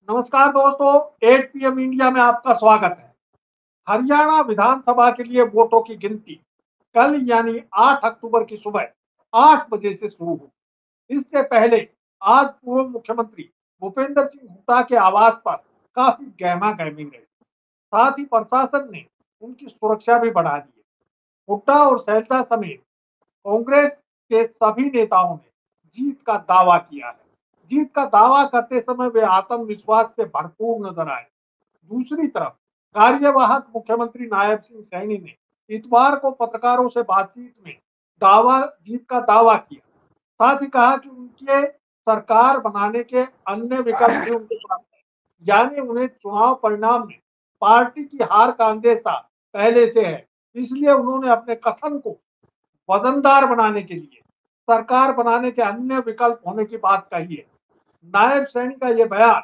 नमस्कार दोस्तों, 8 PM India में आपका स्वागत है। हरियाणा विधानसभा के लिए वोटों की गिनती कल यानी 8 अक्टूबर की सुबह 8 बजे से शुरू हुई। इससे पहले आज पूर्व मुख्यमंत्री भूपेंद्र सिंह हुड्डा के आवास पर काफी गहमा गहमी रही। साथ ही प्रशासन ने उनकी सुरक्षा भी बढ़ा दी है। हुड्डा और सहलता समेत कांग्रेस के सभी नेताओं ने जीत का दावा किया है। जीत का दावा करते समय वे आत्मविश्वास से भरपूर नजर आए। दूसरी तरफ कार्यवाहक मुख्यमंत्री नायब सिंह सैनी ने इतवार को पत्रकारों से बातचीत में दावा जीत का दावा किया। साथ ही कहा कि उनके सरकार बनाने के अन्य विकल्प भी उनके पास है, यानी उन्हें चुनाव परिणाम में पार्टी की हार का अंदेशा पहले से है। इसलिए उन्होंने अपने कथन को वजनदार बनाने के लिए सरकार बनाने के अन्य विकल्प होने की बात कही है। नायब सैनी का ये बयान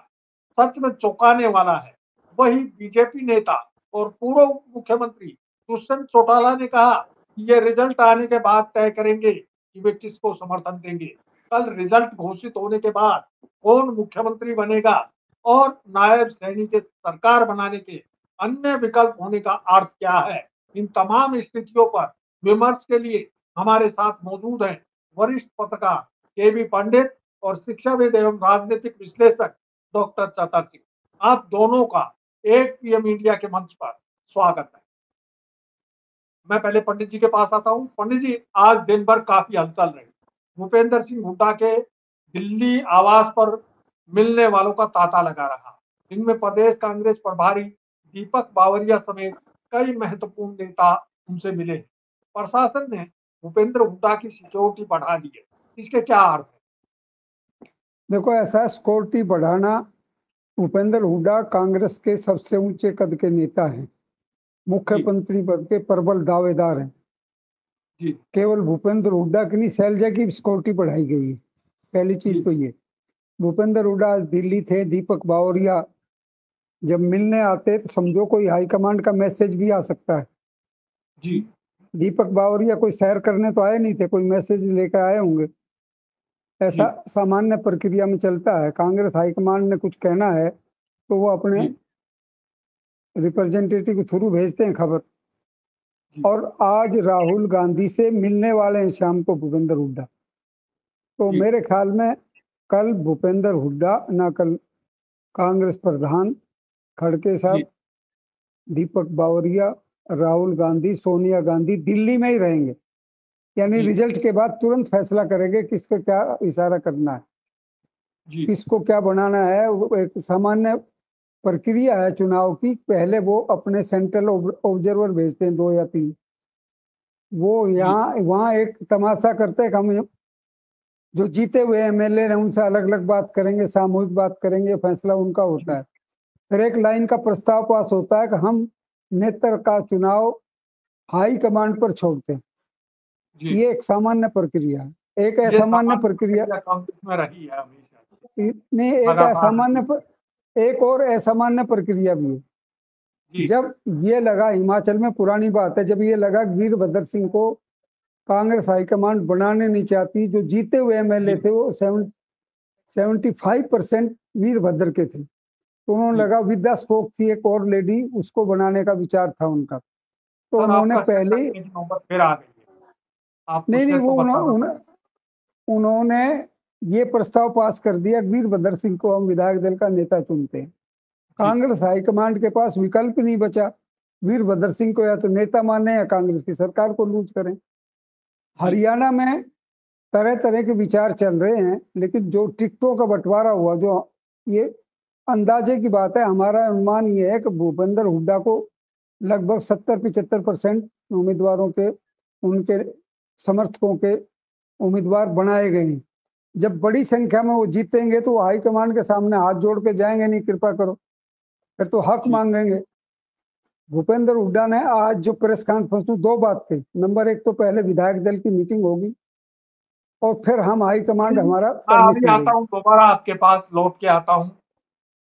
सच में चौंकाने वाला है। वहीं बीजेपी नेता और पूर्व मुख्यमंत्री दुष्यंत चौटाला ने कहा कि ये रिजल्ट आने के बाद तय करेंगे कि वे किसको समर्थन देंगे। कल रिजल्ट घोषित होने के बाद कौन मुख्यमंत्री बनेगा और नायब सैनी के सरकार बनाने के अन्य विकल्प होने का अर्थ क्या है, इन तमाम स्थितियों पर विमर्श के लिए हमारे साथ मौजूद हैं वरिष्ठ पत्रकार केबी पंडित और शिक्षाविद एवं राजनीतिक विश्लेषक डॉक्टर चतर सिंह। आप दोनों का 8 पीएम इंडिया के मंच पर स्वागत है। मैं पहले पंडित जी के पास आता हूँ। पंडित जी, आज दिन भर काफी हलचल रही। भूपेंद्र सिंह हुड्डा के दिल्ली आवास पर मिलने वालों का तांता लगा रहा। इनमें प्रदेश कांग्रेस प्रभारी दीपक बावरिया समेत कई महत्वपूर्ण नेता उनसे मिले। प्रशासन ने भूपेंद्र हुड्डा की सिक्योरिटी बढ़ा दी है, इसके क्या अर्थ है? देखो, ऐसा सिक्योरिटी बढ़ाना, भूपेंद्र हुड्डा कांग्रेस के सबसे ऊंचे कद के नेता हैं, मुख्यमंत्री पद के प्रबल दावेदार हैं। जी। केवल भूपेंद्र हुड्डा की नहीं, शैलजा की भी सिक्योरिटी बढ़ाई गई है। पहली चीज तो ये, भूपेंद्र हुड्डा दिल्ली थे, दीपक बावरिया जब मिलने आते तो समझो कोई हाईकमांड का मैसेज भी आ सकता है। जी। दीपक बावरिया कोई सैर करने तो आए नहीं थे, कोई मैसेज लेकर आए होंगे। ऐसा सामान्य प्रक्रिया में चलता है। कांग्रेस हाईकमांड ने कुछ कहना है तो वो अपने रिप्रेजेंटेटिव के थ्रू भेजते हैं खबर। और आज राहुल गांधी से मिलने वाले हैं शाम को भूपेंद्र हुड्डा। तो मेरे ख्याल में कल भूपेंद्र हुड्डा ना, कल कांग्रेस प्रधान खड़गे साहब, दीपक बावरिया, राहुल गांधी, सोनिया गांधी दिल्ली में ही रहेंगे। यानी रिजल्ट के बाद तुरंत फैसला करेंगे किसको क्या इशारा करना है, किसको क्या बनाना है। वो एक सामान्य प्रक्रिया है चुनाव की। पहले वो अपने सेंट्रल ऑब्जर्वर भेजते हैं 2 या 3, वो यहाँ वहाँ एक तमाशा करते हैं कि हम जो जीते हुए एमएलए हैं उनसे अलग अलग बात करेंगे, सामूहिक बात करेंगे, फैसला उनका होता है। फिर एक लाइन का प्रस्ताव पास होता है कि हम नेता का चुनाव हाई कमांड पर छोड़ते हैं। ये एक सामान्य प्रक्रिया है। एक असामान्य प्रक्रिया में रही है हमेशा। नहीं, एक और असामान्य प्रक्रिया भी है। जब ये लगा, हिमाचल में पुरानी बात है, जब ये लगा वीरभद्र सिंह को कांग्रेस हाईकमांड बनाने नहीं चाहती, जो जीते हुए एमएलए थे वो 75% वीरभद्र के थे, तो उन्होंने लगा विद्या स्टोक थी एक और लेडी, उसको बनाने का विचार था उनका। तो उन्होंने पहले फिर आ गई। नहीं, वो उन्होंने ये प्रस्ताव पास कर दिया, वीरभद्र सिंह को हम विधायक दल का नेता चुनते हैं। कांग्रेस हाईकमांड के पास विकल्प नहीं बचा, वीरभद्र सिंह को या तो नेता माने या कांग्रेस की सरकार को लूज करें। हरियाणा में तरह तरह के विचार चल रहे हैं, लेकिन जो टिकटों का बंटवारा हुआ, जो ये अंदाजे की बात है, हमारा अनुमान ये है कि भूपेंद्र हुड्डा को लगभग 70-75% उम्मीदवारों के, उनके समर्थकों के उम्मीदवार बनाए गए हैं। जब बड़ी संख्या में वो जीतेंगे तो वो हाईकमांड के सामने हाथ जोड़ के जाएंगे, नहीं कृपा करो, फिर तो हक मांगेंगे। भूपेंद्र हुड्डा ने आज जो प्रेस कॉन्फ्रेंस में 2 बात कही। नंबर 1 तो पहले विधायक दल की मीटिंग होगी और फिर हम हाईकमांड हमारा अभी आता हूँ, दोबारा आपके पास लौट के आता हूँ।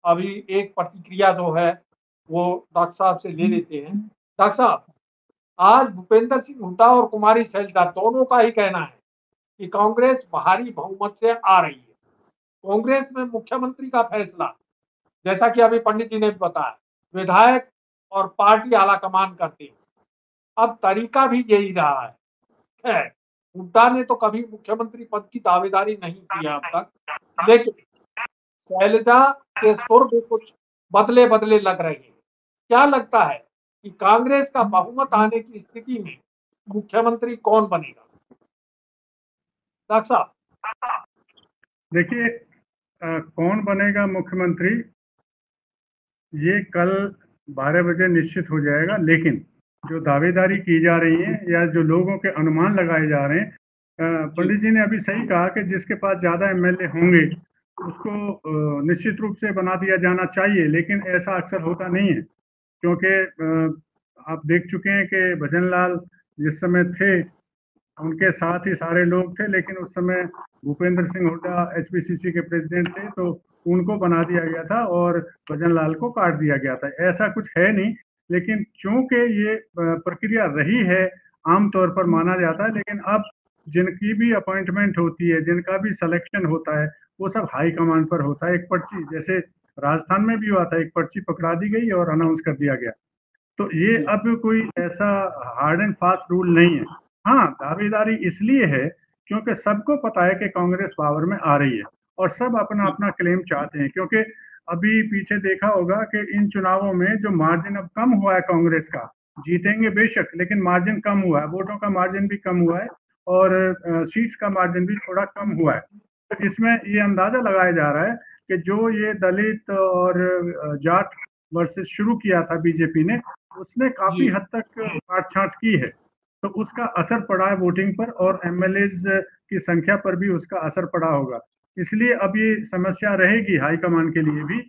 अभी एक प्रतिक्रिया जो है वो डॉक्टर साहब से ले लेते हैं। डॉक्टर साहब, आज भूपेंद्र सिंह हुड्डा और कुमारी शैलजा दोनों का ही कहना है कि कांग्रेस भारी बहुमत से आ रही है। कांग्रेस में मुख्यमंत्री का फैसला जैसा कि अभी पंडित जी ने भी बताया, विधायक और पार्टी आला कमान करते हैं। अब तरीका भी यही रहा है। हुड्डा ने तो कभी मुख्यमंत्री पद की दावेदारी नहीं की है अब तक, लेकिन शैलजा के सुर भी कुछ बदले बदले लग रहे हैं। क्या लगता है कि कांग्रेस का बहुमत आने की स्थिति में मुख्यमंत्री कौन बनेगा? डॉक्टर साहब। देखिए, कौन बनेगा मुख्यमंत्री ये कल 12 बजे निश्चित हो जाएगा, लेकिन जो दावेदारी की जा रही है या जो लोगों के अनुमान लगाए जा रहे हैं, पंडित जी ने अभी सही कहा कि जिसके पास ज़्यादा एमएलए होंगे उसको निश्चित रूप से बना दिया जाना चाहिए, लेकिन ऐसा अक्सर होता नहीं है, क्योंकि आप देख चुके हैं कि भजन लाल जिस समय थे उनके साथ ही सारे लोग थे, लेकिन उस समय भूपेंद्र सिंह हुड्डा एचपीसीसी के प्रेसिडेंट थे, तो उनको बना दिया गया था और भजन लाल को काट दिया गया था। ऐसा कुछ है नहीं, लेकिन चूंकि ये प्रक्रिया रही है, आमतौर पर माना जाता है, लेकिन अब जिनकी भी अपॉइंटमेंट होती है, जिनका भी सिलेक्शन होता है, वो सब हाई कमांड पर होता है। एक पर्ची, जैसे राजस्थान में भी हुआ था, एक पर्ची पकड़ा दी गई और अनाउंस कर दिया गया। तो ये अब कोई ऐसा हार्ड एंड फास्ट रूल नहीं है। हाँ, दावेदारी इसलिए है क्योंकि सबको पता है कि कांग्रेस पावर में आ रही है और सब अपना अपना क्लेम चाहते हैं, क्योंकि अभी पीछे देखा होगा कि इन चुनावों में जो मार्जिन अब कम हुआ है कांग्रेस का, जीतेंगे बेशक, लेकिन मार्जिन कम हुआ है, वोटों का मार्जिन भी कम हुआ है और सीट्स का मार्जिन भी थोड़ा कम हुआ है। तो इसमें ये अंदाजा लगाया जा रहा है कि जो ये दलित और जाट वर्सेस शुरू किया था बीजेपी ने, उसने काफी हद तक काट छांट की है, तो उसका असर पड़ा है वोटिंग पर और एमएलएज की संख्या पर भी उसका असर पड़ा होगा। इसलिए अब ये समस्या रहेगी हाईकमान के लिए भी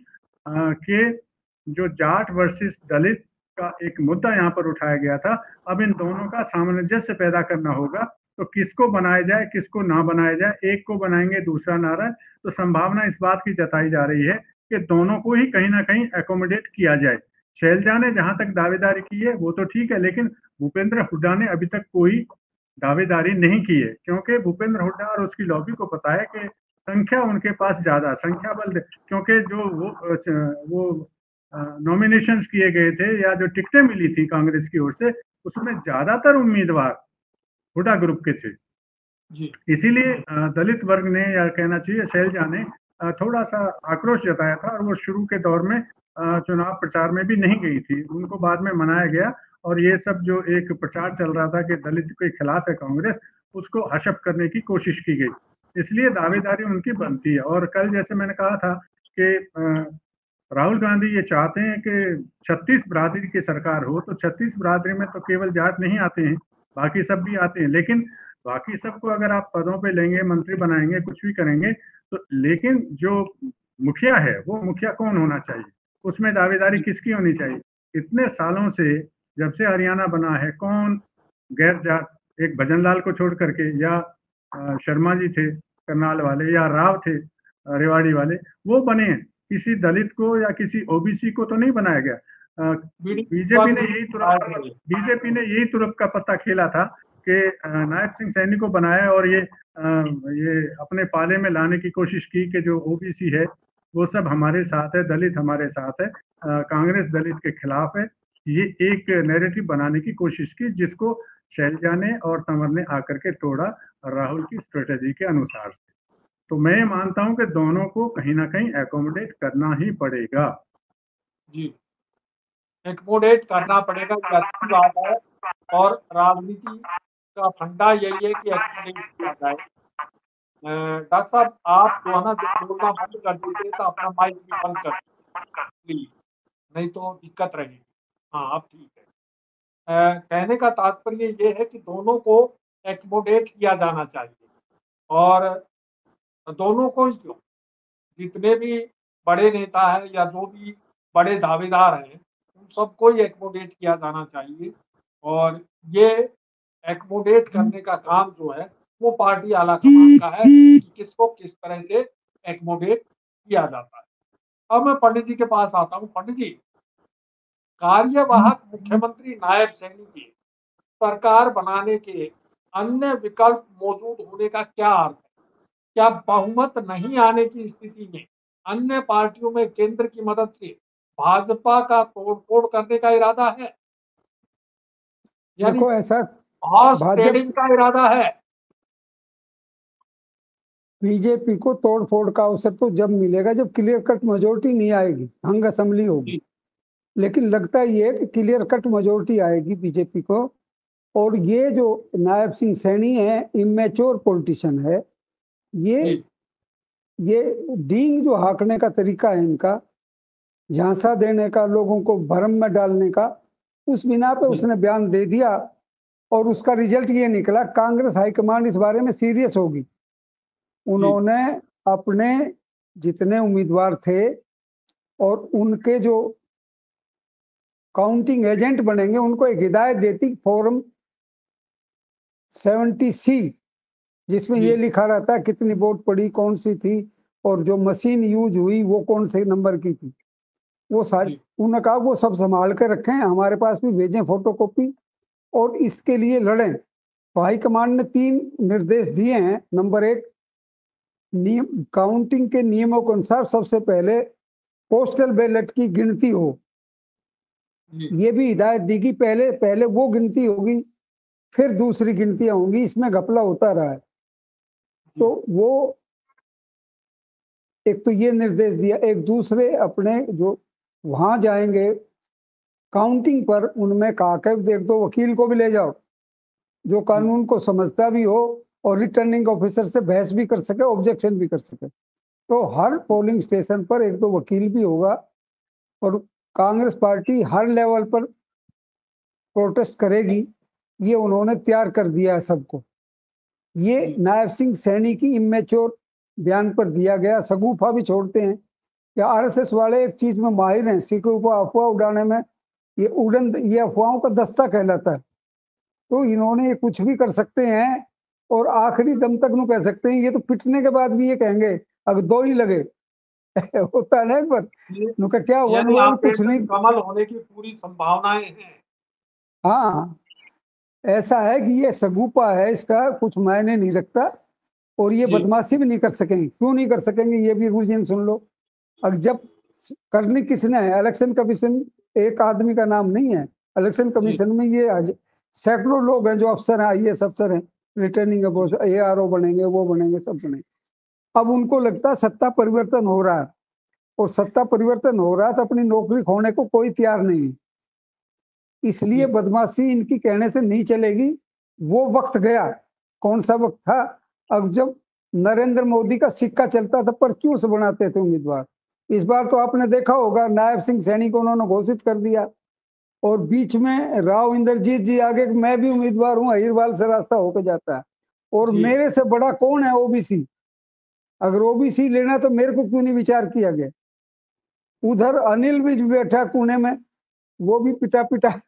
कि जो जाट वर्सेस दलित का एक मुद्दा यहाँ पर उठाया गया था, अब इन दोनों का सामंजस्य पैदा करना होगा। तो किसको बनाया जाए, किसको ना बनाया जाए, एक को बनाएंगे दूसरा ना रहे, तो संभावना इस बात की जताई जा रही है कि दोनों को ही कहीं ना कहीं एकोमोडेट किया जाए। शैलजा ने जहां तक दावेदारी की है वो तो ठीक है, लेकिन भूपेंद्र हुड्डा ने अभी तक कोई दावेदारी नहीं की है, क्योंकि भूपेंद्र हुड्डा और उसकी लॉबी को पता है कि संख्या उनके पास ज्यादा, संख्या बल, क्योंकि जो वो नॉमिनेशंस किए गए थे या जो टिकटें मिली थी कांग्रेस की ओर से, उसमें ज्यादातर उम्मीदवार हुड्डा ग्रुप के थे। इसीलिए दलित वर्ग ने, या कहना चाहिए शैलजा ने, थोड़ा सा आक्रोश जताया था और वो शुरू के दौर में चुनाव प्रचार में भी नहीं गई थी, उनको बाद में मनाया गया और ये सब जो एक प्रचार चल रहा था कि दलित के खिलाफ है कांग्रेस, उसको हशप करने की कोशिश की गई। इसलिए दावेदारी उनकी बनती है। और कल जैसे मैंने कहा था कि राहुल गांधी ये चाहते हैं कि 36 बिरादरी की सरकार हो, तो 36 बिरादरी में तो केवल जाट नहीं आते हैं, बाकी सब भी आते हैं, लेकिन बाकी सबको अगर आप पदों पे लेंगे, मंत्री बनाएंगे, कुछ भी करेंगे, तो लेकिन जो मुखिया है वो मुखिया कौन होना चाहिए, उसमें दावेदारी किसकी होनी चाहिए। इतने सालों से जब से हरियाणा बना है, कौन गैर जाट, एक भजन लाल को छोड़ करके, या शर्मा जी थे करनाल वाले, या राव थे रेवाड़ी वाले, वो बने हैं, किसी दलित को या किसी ओबीसी को तो नहीं बनाया गया। बीजेपी ने यही तुरप का पत्ता खेला था कि नायब सिंह सैनी को बनाया और ये अपने पाले में लाने की कोशिश की कि जो ओबीसी है वो सब हमारे साथ है, दलित हमारे साथ है, कांग्रेस दलित के खिलाफ है। ये एक नैरेटिव बनाने की कोशिश की, जिसको शैलजा ने और तंवर ने आकर के तोड़ा राहुल की स्ट्रेटेजी के अनुसार से। तो मैं मानता हूं कि दोनों को कहीं ना कहीं एकोमोडेट करना ही पड़ेगा। जी, एकोमोडेट करना पड़ेगा, ये अच्छी बात है। और राजनीति का फंडा यही है कि एकोमोडेट किया जाए। डॉक्टर साहब, आप जो है ना, जब बोलना बंद कर दीजिए तो अपना माइक भी बंद कर प्लीज, नहीं तो दिक्कत रहेगी। हाँ, अब ठीक है। कहने का तात्पर्य ये है कि दोनों को एकोमोडेट किया जाना चाहिए, और दोनों को ही क्यों, जितने भी बड़े नेता हैं या जो भी बड़े दावेदार हैं, उन सबको ही एकोमोडेट किया जाना चाहिए। और ये एकोमोडेट करने का काम जो है वो पार्टी आला कमान का है कि किसको किस तरह से एकोमोडेट किया जाता है। अब मैं पंडित जी के पास आता हूँ। पंडित जी, कार्यवाहक मुख्यमंत्री नायब सैनी की सरकार बनाने के अन्य विकल्प मौजूद होने का क्या अर्थ है? क्या बहुमत नहीं आने की स्थिति में अन्य पार्टियों में केंद्र की मदद से भाजपा का तोड़फोड़ करने का इरादा है, यानी देखो ऐसा हॉर्स भाजपा ट्रेडिंग का इरादा है। बीजेपी को तोड़ फोड़ का अवसर तो जब मिलेगा जब क्लियर कट मेजोरिटी नहीं आएगी, हंग असेंबली होगी। जी, लेकिन लगता ये है कि क्लियर कट मेजोरिटी आएगी बीजेपी को। और ये जो नायब सिंह सैनी है, इमेच्योर पॉलिटिशियन है। ये जी, ये डींग जो हाँकने का तरीका है इनका, झांसा देने का, लोगों को भ्रम में डालने का, उस बिना पे जी, उसने बयान दे दिया। और उसका रिजल्ट ये निकला, कांग्रेस हाईकमांड इस बारे में सीरियस होगी। जी, उन्होंने अपने जितने उम्मीदवार थे और उनके जो काउंटिंग एजेंट बनेंगे उनको एक हिदायत देती, फॉर्म 70C, जिसमें जी, ये लिखा रहता है कितनी वोट पड़ी, कौन सी थी, और जो मशीन यूज हुई वो कौन से नंबर की थी। वो सारी, जी, उन्होंने कहा वो सब संभाल के रखें, हमारे पास भी भेजें फोटोकॉपी, और इसके लिए लड़ें। तो हाईकमांड ने 3 निर्देश दिए हैं। नंबर 1, नियम काउंटिंग के नियमों के अनुसार सबसे पहले पोस्टल बैलेट की गिनती हो। जी, ये भी हिदायत दी कि पहले पहले वो गिनती होगी, फिर दूसरी गिनतियां होंगी। इसमें घपला होता रहा है। जी, तो वो एक तो ये निर्देश दिया। एक दूसरे अपने जो वहां जाएंगे काउंटिंग पर, उनमें कहा कि देख दो वकील को भी ले जाओ जो जी, कानून को समझता भी हो और रिटर्निंग ऑफिसर से बहस भी कर सके, ऑब्जेक्शन भी कर सके। तो हर पोलिंग स्टेशन पर एक दो वकील भी होगा। और कांग्रेस पार्टी हर लेवल पर प्रोटेस्ट करेगी। ये उन्होंने तैयार कर दिया है सबको। ये जी, नायब सिंह सैनी की इमेच्योर बयान पर दिया गया। सगुफा भी छोड़ते हैं या आरएसएस वाले एक चीज में माहिर हैं, सिखों को अफवाह उड़ाने में। ये अफवाहों का दस्ता कहलाता है। तो इन्होंने ये कुछ भी कर सकते हैं और आखिरी दम तक नु कह सकते हैं। ये तो पिटने के बाद भी ये कहेंगे अगर दो ही लगे होता है ना एक बार। ये नु का क्या हुआ, नु यानी बोला, कुछ ऑपरेशन नहीं। कमल होने की पूरी संभावनाएं हैं। हाँ, ऐसा है कि ये सगुपा है, इसका कुछ मायने नहीं रखता। और ये जी, बदमाशी भी नहीं कर सकेंगे। क्यों नहीं कर सकेंगे, ये भी रीजन सुन लो। अब जब करनी किसने है, इलेक्शन कमीशन एक आदमी का नाम नहीं है। इलेक्शन जी, कमीशन में ये सैकड़ों लोग हैं जो अफसर हैं, आईएएस अफसर हैं, रिटर्निंग जी, एआरओ बनेंगे, वो बनेंगे, सब बनेंगे। अब उनको लगता है सत्ता परिवर्तन हो रहा है, और सत्ता परिवर्तन हो रहा है तो अपनी नौकरी खोने को कोई तैयार नहीं है। इसलिए जी, बदमाशी इनकी कहने से नहीं चलेगी। वो वक्त गया। कौन सा वक्त था? अब जब नरेंद्र मोदी का सिक्का चलता था, पर क्यों से बनाते थे उम्मीदवार। इस बार तो आपने देखा होगा, नायब सिंह सैनी को उन्होंने घोषित कर दिया, और बीच में राव इंद्रजीत जी आगे मैं भी उम्मीदवार हूं, अहिरवाल से रास्ता होकर जाता है। और जी, मेरे से बड़ा कौन है ओबीसी? अगर ओबीसी लेना तो मेरे को क्यों नहीं विचार किया गया? उधर अनिल भी बैठा पुणे में, वो भी पिटा पिटा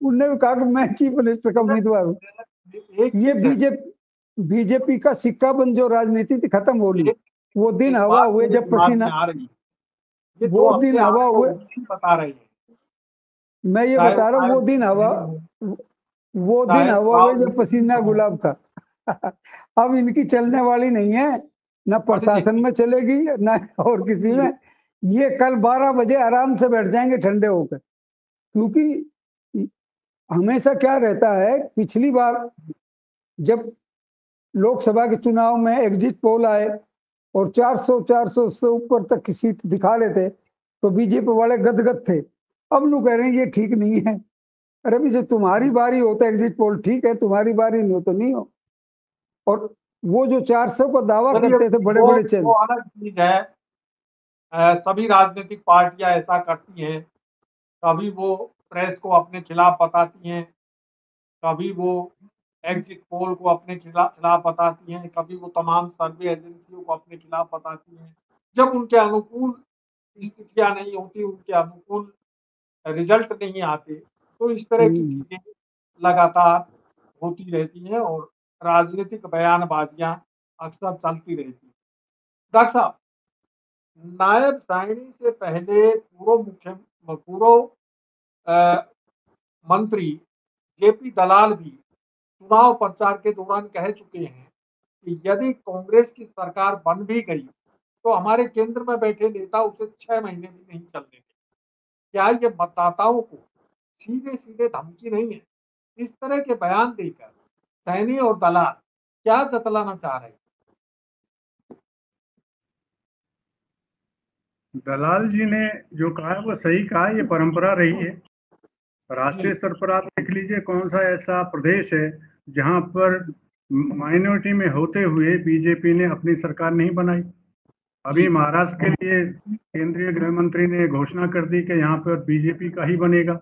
उनने भी कहा कि मैं चीफ मिनिस्टर का उम्मीदवार हूँ। एक ये चीज है। बीजेपी का सिक्का बंद जो राजनीति थी खत्म हो रही। एक वो दिन एक हवा बात हुए मेरे जब दिमाग में पसीना, आ रही है, ये जो वो दिन अपने आप हवा को हुए। ओबीसी बता रही है, मैं ये चाहे वो बता रहा हूँ, वो नायब दिन सिंह हवा, सैनी हो, वो दिन चाहे हवा हुए राव जब इंद्रजीत पसीना हो, गुलाब था। अब इनकी चलने वाली नहीं है, ना पंडित प्रशासन जी। में चलेगी ना और किसी में। ये कल 12 बजे आराम से बैठ जाएंगे ठंडे होकर। क्योंकि हमेशा क्या रहता है, पिछली बार जब लोकसभा के चुनाव में एग्जिट पोल आए और 400 से ऊपर तक की सीट दिखा लेते, तो बीजेपी वाले गदगद थे। अब लोग कह रहे हैं ये ठीक नहीं है। अरे भी जब तुम्हारी बारी होता है एग्जिट पोल ठीक है, तुम्हारी बारी नहीं हो तो नहीं हो। और वो जो 400 का दावा चलिए, करते थे बड़े बड़े वो चैनल। अलग चीज है। सभी राजनीतिक पार्टियां ऐसा करती हैं। कभी वो प्रेस को अपने खिलाफ बताती हैं, कभी वो एग्जिट पोल को अपने खिलाफ बताती हैं, कभी वो तमाम सर्वे एजेंसियों को अपने खिलाफ बताती हैं। जब उनके अनुकूल स्थितियां नहीं होती, उनके अनुकूल रिजल्ट नहीं आते, तो इस तरह की हम्म, चीजें लगातार होती रहती हैं और राजनीतिक बयानबाजियां अक्सर चलती रहती हैं। डॉक्टर साहब, नायब साइनी से पहले पूर्व अ, मंत्री जेपी दलाल भी चुनाव प्रचार के दौरान कह चुके हैं कि यदि कांग्रेस की सरकार बन भी गई तो हमारे केंद्र में बैठे नेता उसे 6 महीने भी नहीं चलने देंगे। क्या ये मतदाताओं को सीधे सीधे धमकी नहीं है? इस तरह के बयान देकर सैनी और दलाल क्या जतलाना चाह रहे हैं? दलाल जी ने जो कहा वो सही कहा, ये परंपरा रही है। राष्ट्रीय स्तर पर आप देख लीजिए कौन सा ऐसा प्रदेश है जहां पर माइनॉरिटी में होते हुए बीजेपी ने अपनी सरकार नहीं बनाई। अभी महाराष्ट्र के लिए केंद्रीय गृह मंत्री ने घोषणा कर दी कि यहाँ पर बीजेपी का ही बनेगा।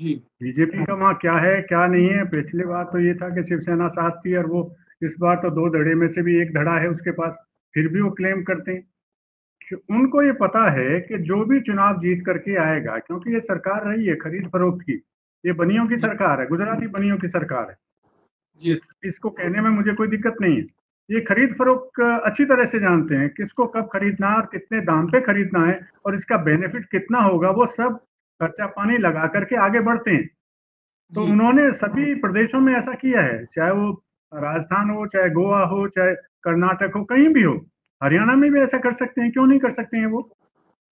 बीजेपी का वहाँ क्या है क्या नहीं है, पिछली बार तो ये था कि शिवसेना साथ थी और वो इस बार तो 2 धड़े में से भी 1 धड़ा है उसके पास, फिर भी वो क्लेम करते हैं। उनको ये पता है कि जो भी चुनाव जीत करके आएगा, क्योंकि ये सरकार रही है खरीद फरोख्त की, ये बनियों की सरकार है, गुजराती बनियों की सरकार है। इसको कहने में मुझे कोई दिक्कत नहीं है। ये खरीद फरोख्त अच्छी तरह से जानते हैं किसको कब खरीदना है और कितने दाम पे खरीदना है और इसका बेनिफिट कितना होगा, वो सब खर्चा पानी लगा करके आगे बढ़ते हैं। तो उन्होंने सभी प्रदेशों में ऐसा किया है, चाहे वो राजस्थान हो, चाहे गोवा हो, चाहे कर्नाटक हो, कहीं भी हो। हरियाणा में भी ऐसा कर सकते हैं, क्यों नहीं कर सकते हैं? वो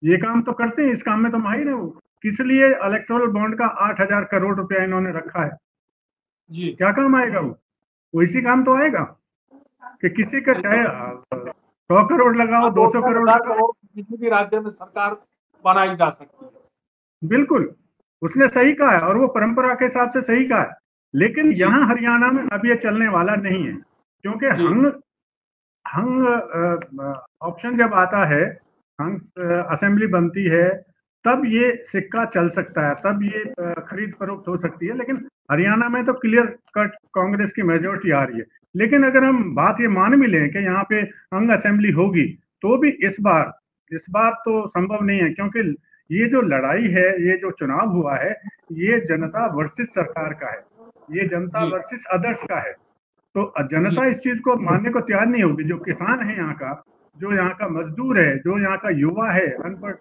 ये काम तो करते हैं, इस काम में तो माहिर है वो। किस लिए इलेक्टोरल बॉन्ड का 8,000 करोड़ रुपया इन्होंने रखा है? क्या काम आएगा वो इसी काम तो आएगा कि किसी का चाहे 100 करोड़ लगाओ, 200 करोड़ लगाओ, किसी भी राज्य में सरकार बनाई जा सकती है। बिल्कुल, उसने सही कहा है और वो परंपरा के हिसाब से सही कहा है। लेकिन यहाँ हरियाणा में अब ये चलने वाला नहीं है, क्योंकि हंग ऑप्शन जब आता है, हंग असेंबली बनती है, तब ये सिक्का चल सकता है, तब ये खरीद फरोख्त हो सकती है। लेकिन हरियाणा में तो क्लियर कट कांग्रेस की मेजोरिटी आ रही है। लेकिन अगर हम बात ये मान भी लें कि यहाँ पे हंग असेंबली होगी, तो भी इस बार तो संभव नहीं है, क्योंकि ये जो लड़ाई है, ये जो चुनाव हुआ है, ये जनता वर्सेस सरकार का है, ये जनता वर्सेस अदर्स का है। तो जनता इस चीज को मानने को तैयार नहीं होगी। जो किसान है यहाँ का, जो यहाँ का मजदूर है, जो यहाँ का युवा है, अनपढ़,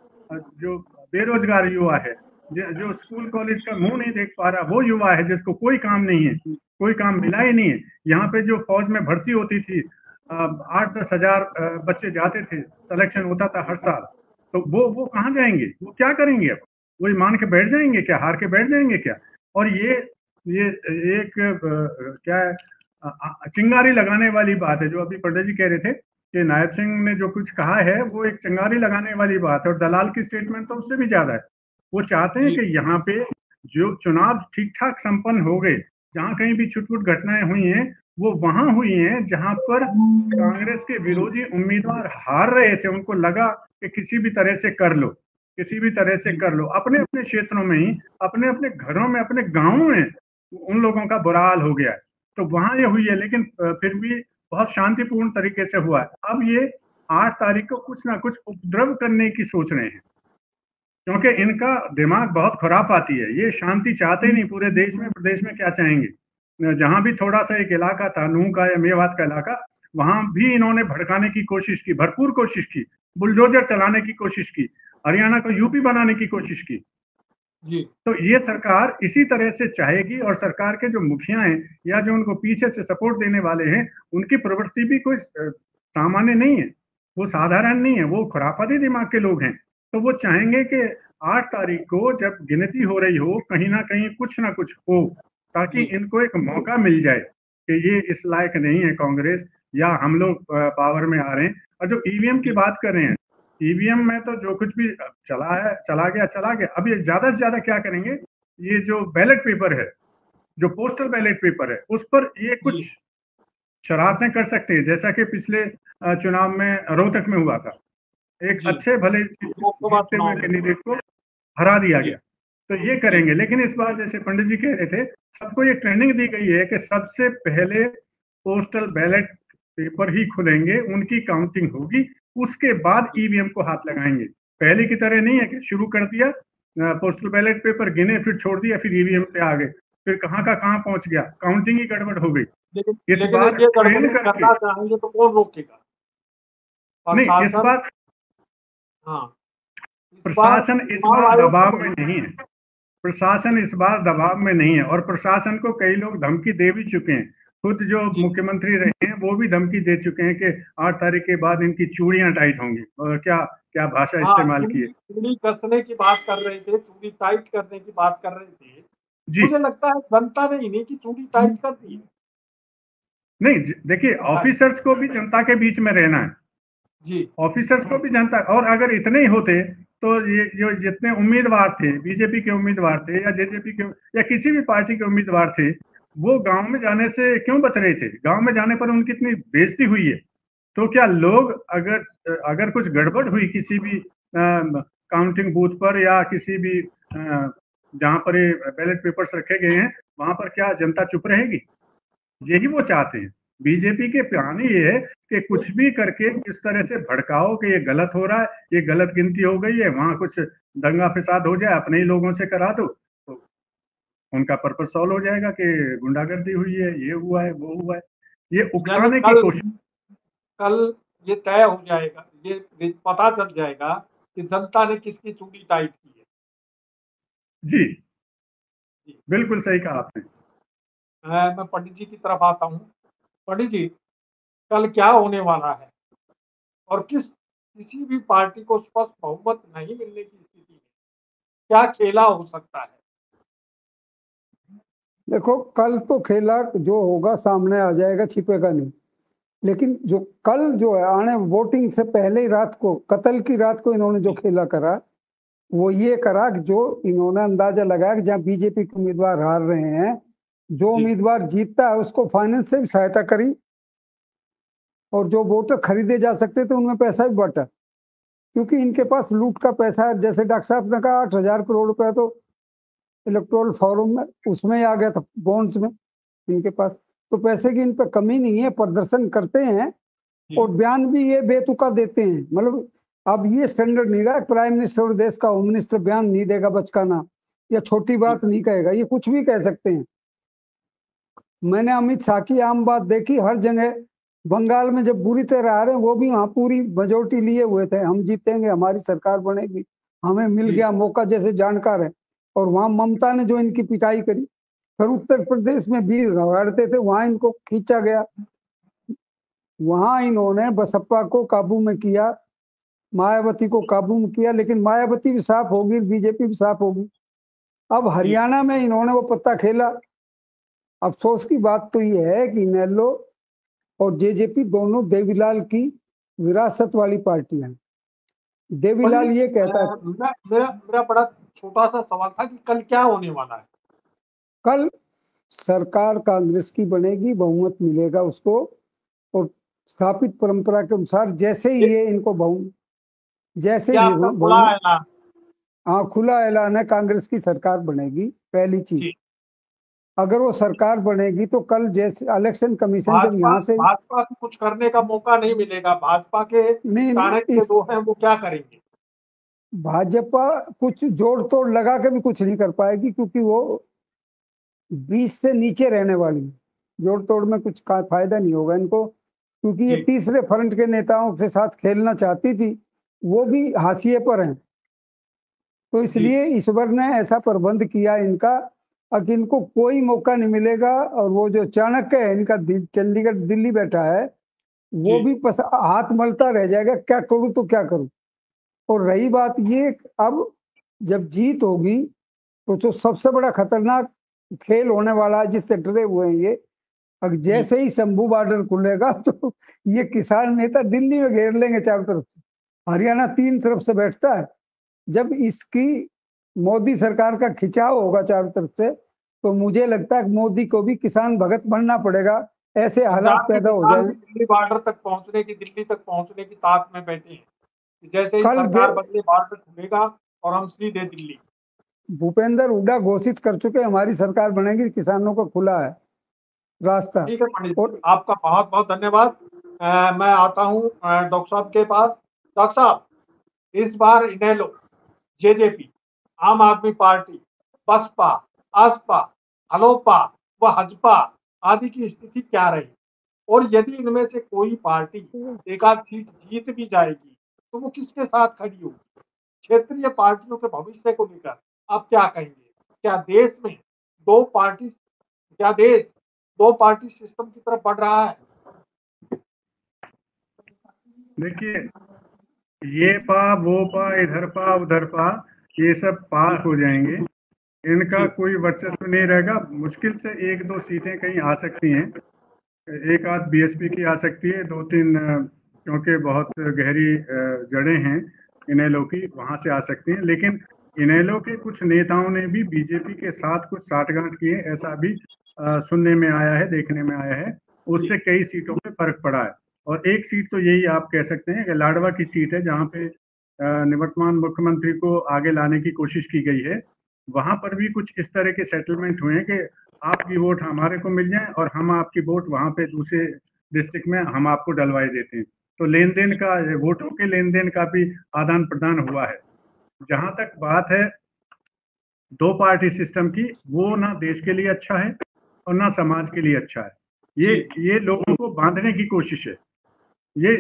जो बेरोजगार युवा है, जो स्कूल कॉलेज का मुंह नहीं देख पा रहा, वो युवा है जिसको कोई काम नहीं है, कोई काम मिला ही नहीं है। यहाँ पे जो फौज में भर्ती होती थी, 8-10 हजार बच्चे जाते थे, सिलेक्शन होता था हर साल, तो वो कहाँ जाएंगे? वो क्या करेंगे? अब वही मान के बैठ जाएंगे क्या? हार के बैठ जाएंगे क्या? और ये एक क्या है, चिंगारी लगाने वाली बात है। जो अभी पंडित जी कह रहे थे कि नायब सिंह ने जो कुछ कहा है, वो एक चिंगारी लगाने वाली बात है, और दलाल की स्टेटमेंट तो उससे भी ज्यादा है। वो चाहते हैं कि यहाँ पे जो चुनाव ठीक ठाक संपन्न हो गए, जहाँ कहीं भी छुटपुट घटनाएं हुई हैं, वो वहां हुई हैं जहां पर कांग्रेस के विरोधी उम्मीदवार हार रहे थे। उनको लगा कि किसी भी तरह से कर लो, किसी भी तरह से कर लो, अपने अपने क्षेत्रों में ही, अपने अपने घरों में, अपने गांवों में उन लोगों का बुरा हाल हो गया है। तो वहां ये हुई है, लेकिन फिर भी बहुत शांतिपूर्ण तरीके से हुआ है। अब ये 8 तारीख को कुछ ना कुछ उपद्रव करने की सोच रहे हैं, क्योंकि इनका दिमाग बहुत खुरापाती है। ये शांति चाहते नहीं पूरे देश में। प्रदेश में क्या चाहेंगे? जहां भी थोड़ा सा एक इलाका था, नूह का या मेवात का इलाका, वहां भी इन्होंने भड़काने की कोशिश की, भरपूर कोशिश की, बुलडोजर चलाने की कोशिश की, हरियाणा को यूपी बनाने की कोशिश की। तो ये सरकार इसी तरह से चाहेगी, और सरकार के जो मुखिया हैं या जो उनको पीछे से सपोर्ट देने वाले हैं, उनकी प्रवृत्ति भी कोई सामान्य नहीं है, वो साधारण नहीं है, वो खुरापाती दिमाग के लोग हैं। तो वो चाहेंगे कि 8 तारीख को जब गिनती हो रही हो, कहीं ना कहीं कुछ ना कुछ हो, ताकि इनको एक मौका मिल जाए कि ये इस लायक नहीं है कांग्रेस, या हम लोग पावर में आ रहे हैं। और जो ईवीएम की बात कर रहे हैं, ईवीएम में तो जो कुछ भी चला गया। अब ये ज्यादा से ज्यादा क्या करेंगे, ये जो बैलेट पेपर है, जो पोस्टल बैलेट पेपर है, उस पर ये कुछ शरारतें कर सकते हैं, जैसा कि पिछले चुनाव में रोहतक में हुआ था। एक अच्छे भले जीतते हुए कैंडिडेट को हरा दिया गया। तो ये करेंगे। लेकिन इस बार जैसे पंडित जी कह रहे थे, सबको ये ट्रेनिंग दी गई है कि सबसे पहले पोस्टल बैलेट पेपर ही खुलेंगे, उनकी काउंटिंग होगी, उसके बाद ईवीएम को हाथ लगाएंगे। पहले की तरह नहीं है कि शुरू कर दिया, पोस्टल बैलेट पेपर गिने, फिर छोड़ दिया, फिर ईवीएम पे आ गए, फिर कहाँ का कहाँ पहुंच गया, काउंटिंग ही गड़बड़ हो गई। इस बार ट्रेन करना चाहेंगे तो कौन रोकेगा? नहीं, इस बार प्रशासन इस बार दबाव में नहीं है। प्रशासन इस बार दबाव में नहीं है, और प्रशासन को कई लोग धमकी दे भी चुके हैं। खुद जो मुख्यमंत्री रहे हैं वो भी धमकी दे चुके हैं कि 8 तारीख के बाद इनकी चूड़ियां टाइट होंगी। और क्या क्या भाषा हाँ, इस्तेमाल की है। चूड़ी कसने की बात कर रहे थे, चूड़ी टाइट करने की बात कर रहे थे। जी मुझे लगता है जनता ने इन्हीं की चूड़ी टाइट कर दी है। नहीं, देखिए ऑफिसर्स को भी जनता के बीच में रहना है, जी ऑफिसर्स को भी जनता, और अगर इतने ही होते तो ये जो जितने उम्मीदवार थे, बीजेपी के उम्मीदवार थे या जेजेपी के या किसी भी पार्टी के उम्मीदवार थे, वो गांव में जाने से क्यों बच रहे थे? गांव में जाने पर उनकी इतनी बेइज्जती हुई है। तो क्या लोग अगर कुछ गड़बड़ हुई किसी भी काउंटिंग बूथ पर या किसी भी जहां पर बैलेट पेपर्स रखे गए हैं वहां पर, क्या जनता चुप रहेगी? यही वो चाहते हैं। बीजेपी के प्लान ही ये है कि कुछ भी करके इस तरह से भड़काओ कि ये गलत हो रहा है, ये गलत गिनती हो गई है, वहां कुछ दंगा फसाद हो जाए, अपने ही लोगों से करा दो, तो उनका पर्पस सॉल्व हो जाएगा कि गुंडागर्दी हुई है, ये हुआ है, वो हुआ है। ये यानी उकसाने की कल कोशिश। कल ये तय हो जाएगा, ये पता चल जाएगा कि जनता ने किसकी चूड़ी टाइट की है। जी, जी। बिल्कुल सही कहा आपने। मैं पंडित जी की तरफ आता हूँ। पंडित जी, कल क्या होने वाला है और किसी भी पार्टी को स्पष्ट बहुमत नहीं मिलने की स्थिति में क्या खेला हो सकता है? देखो, कल तो खेला जो होगा सामने आ जाएगा, छिपेगा नहीं। लेकिन जो कल जो है आने वोटिंग से पहले ही रात को, कत्ल की रात को इन्होंने जो खेला करा, वो ये करा कि जो इन्होंने अंदाजा लगाया कि जहां बीजेपी के उम्मीदवार हार रहे हैं, जो जी। उम्मीदवार जीतता है उसको फाइनेंस से भी सहायता करी, और जो वोटर खरीदे जा सकते थे उनमें पैसा भी बटा, क्योंकि इनके पास लूट का पैसा है। जैसे डॉक्टर साहब ने कहा, 8,000 करोड़ रुपया तो इलेक्टोरल फॉर्म में उसमें ही आ गया था, बॉन्ड्स में इनके पास। तो पैसे की इन पर कमी नहीं है, प्रदर्शन करते हैं जी। और बयान भी ये बेतुका देते हैं। मतलब अब ये स्टैंडर्ड नहीं रहा, प्राइम मिनिस्टर और देश का होम मिनिस्टर बयान नहीं देगा बचकाना, या छोटी बात नहीं कहेगा, ये कुछ भी कह सकते हैं। मैंने अमित शाह की आम बात देखी हर जगह। बंगाल में जब बुरी तरह आ रहे हैं, वो भी वहां पूरी मेजोरिटी लिए हुए थे, हम जीतेंगे, हमारी सरकार बनेगी, हमें मिल गया मौका, जैसे जानकार है। और वहां ममता ने जो इनकी पिटाई करी, फिर उत्तर प्रदेश में भी रगड़ते थे, वहां इनको खींचा गया, वहां इन्होंने बसपा को काबू में किया, मायावती को काबू में किया। लेकिन मायावती भी साफ होगी, बीजेपी भी साफ होगी। अब हरियाणा में इन्होंने वो पत्ता खेला। अफसोस की बात तो ये है कि इनेलो और जेजेपी दोनों देवीलाल की विरासत वाली पार्टियां। देवीलाल ये कहता है, मेरा बड़ा छोटा सा सवाल था कि कल क्या होने वाला है? कल सरकार कांग्रेस की बनेगी, बहुमत मिलेगा उसको, और स्थापित परंपरा के अनुसार जैसे ही ये इनको बहुमत, जैसे क्या ही आपका खुला बहुमत, ऐलान? हाँ खुला ऐलान है, कांग्रेस की सरकार बनेगी। पहली चीज, जी। अगर वो सरकार बनेगी तो कल जैसे इलेक्शन कमीशन जब भाजपा यहाँ से, भाजपा को कुछ करने का मौका नहीं मिलेगा। भाजपा के नहीं नहीं, चाणक्य इस जो हैं वो क्या करेंगे? भाजपा कुछ जोड़ तोड़ लगा के भी कुछ नहीं कर पाएगी, क्योंकि वो 20 से नीचे रहने वाली है। जोड़ तोड़ में कुछ का फायदा नहीं होगा इनको, क्योंकि ये जी। तीसरे फ्रंट के नेताओं के साथ खेलना चाहती थी, वो भी हाशिए पर हैं। तो जी। इसलिए ईश्वर ने ऐसा प्रबंध किया इनका, कि इनको कोई मौका नहीं मिलेगा। और वो जो चाणक्य है इनका, चंडीगढ़ दिल्ली बैठा है, वो जी। भी हाथ मलता रह जाएगा, क्या करूं तो क्या करूं। और रही बात ये, अब जब जीत होगी तो जो सबसे बड़ा खतरनाक खेल होने वाला है, जिससे डरे हुए हैं ये, अब जी। जैसे ही शंभू बॉर्डर खुलेगा तो ये किसान नेता दिल्ली में घेर लेंगे चारों तरफ से। हरियाणा 3 तरफ से बैठता है, जब इसकी मोदी सरकार का खिंचाव होगा चारों तरफ से, तो मुझे लगता है कि मोदी को भी किसान भगत बनना पड़ेगा, ऐसे हालात पंजाब के पैदा हो किसान जाए। भी दिल्ली तक पहुंचने की ताक में बैठे हैं कि जैसे ही कल सरकार बदले बॉर्डर खुलेगा और हम सीधे दिल्ली। भूपेंद्र हुड्डा घोषित कर चुके, हमारी सरकार बनेगी, किसानों को खुला है रास्ता। ठीक है पंडित जी, और आपका बहुत बहुत धन्यवाद। मैं आता हूँ डॉक्टर साहब के पास। डॉक्टर साहब, इस बार इनेलो, जेजेपी, आम आदमी पार्टी, बसपा, आसपा, हलोपा व हजपा आदि की स्थिति क्या रही? और यदि इनमें से कोई पार्टी एक आध सीट जीत भी जाएगी तो वो किसके साथ खड़ी होगी? क्षेत्रीय पार्टियों के भविष्य को लेकर आप क्या कहेंगे? क्या देश दो पार्टी सिस्टम की तरफ बढ़ रहा है? देखिए, ये पा वो पा इधर पा उधर पा ये सब पास हो जाएंगे, इनका कोई वर्चस्व नहीं रहेगा। मुश्किल से एक दो सीटें कहीं आ सकती हैं, एक आध बीएसपी की आ सकती है, दो तीन क्योंकि बहुत गहरी जड़ें हैं इनेलो की, वहां से आ सकती हैं। लेकिन इनेलो के कुछ नेताओं ने भी बीजेपी के साथ कुछ साठगांठ किए, ऐसा भी सुनने में आया है, देखने में आया है। उससे कई सीटों पे फर्क पड़ा है। और एक सीट तो यही आप कह सकते हैं कि लाडवा की सीट है, जहाँ पे निवर्तमान मुख्यमंत्री को आगे लाने की कोशिश की गई है। वहां पर भी कुछ इस तरह के सेटलमेंट हुए हैं कि आपकी वोट हमारे को मिल जाए और हम आपकी वोट वहां पे दूसरे डिस्ट्रिक्ट में हम आपको डलवाए देते हैं। तो लेन देन का, वोटों के लेन देन का भी आदान प्रदान हुआ है। जहां तक बात है दो पार्टी सिस्टम की, वो ना देश के लिए अच्छा है और ना समाज के लिए अच्छा है। ये लोगों को बांधने की कोशिश है। ये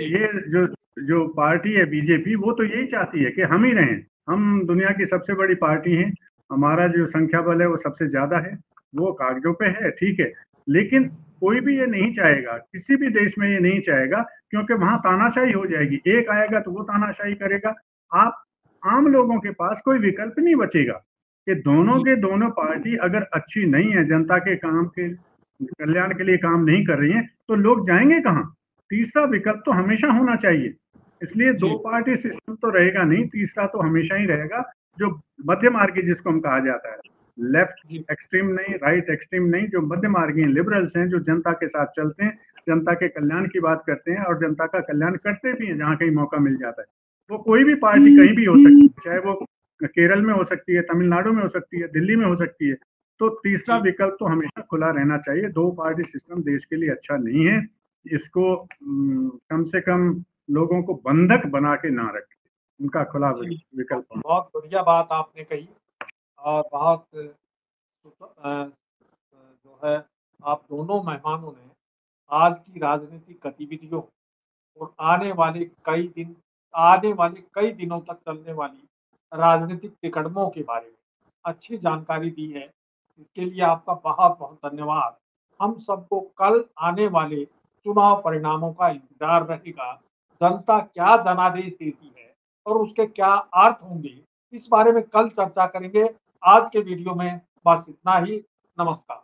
जो जो पार्टी है बीजेपी, वो तो यही चाहती है कि हम ही रहें, हम दुनिया की सबसे बड़ी पार्टी हैं, हमारा जो संख्या बल है वो सबसे ज्यादा है। वो कागजों पे है, ठीक है, लेकिन कोई भी ये नहीं चाहेगा, किसी भी देश में ये नहीं चाहेगा, क्योंकि वहां तानाशाही हो जाएगी। एक आएगा तो वो तानाशाही करेगा। आप आम लोगों के पास कोई विकल्प नहीं बचेगा कि दोनों के दोनों पार्टी अगर अच्छी नहीं है, जनता के काम के कल्याण के लिए काम नहीं कर रही है, तो लोग जाएंगे कहाँ? तीसरा विकल्प तो हमेशा होना चाहिए। इसलिए दो पार्टी सिस्टम तो रहेगा नहीं, तीसरा तो हमेशा ही रहेगा, जो मध्य मार्गी जिसको हम कहा जाता है, लेफ्ट एक्सट्रीम नहीं, राइट एक्सट्रीम नहीं, जो मध्य मार्गी लिबरल्स हैं, जो जनता के साथ चलते हैं, जनता के कल्याण की बात करते हैं और जनता का कल्याण करते भी हैं जहां कहीं मौका मिल जाता है। वो कोई भी पार्टी कहीं भी हो सकती है, चाहे वो केरल में हो सकती है, तमिलनाडु में हो सकती है, दिल्ली में हो सकती है। तो तीसरा विकल्प तो हमेशा खुला रहना चाहिए। दो पार्टी सिस्टम देश के लिए अच्छा नहीं है। इसको कम से कम लोगों को बंधक बना के ना रखें, उनका खुला विकल्प। बहुत बढ़िया बात आपने कही और बहुत जो है आप दोनों मेहमानों ने आज की राजनीतिक गतिविधियों और आने वाले कई दिनों तक चलने वाली राजनीतिक तिकड़मों के बारे में अच्छी जानकारी दी है। इसके लिए आपका बहुत बहुत धन्यवाद। हम सबको कल आने वाले चुनाव परिणामों का इंतजार रहेगा। जनता क्या जनादेश देती है और उसके क्या अर्थ होंगे, इस बारे में कल चर्चा करेंगे। आज के वीडियो में बस इतना ही। नमस्कार।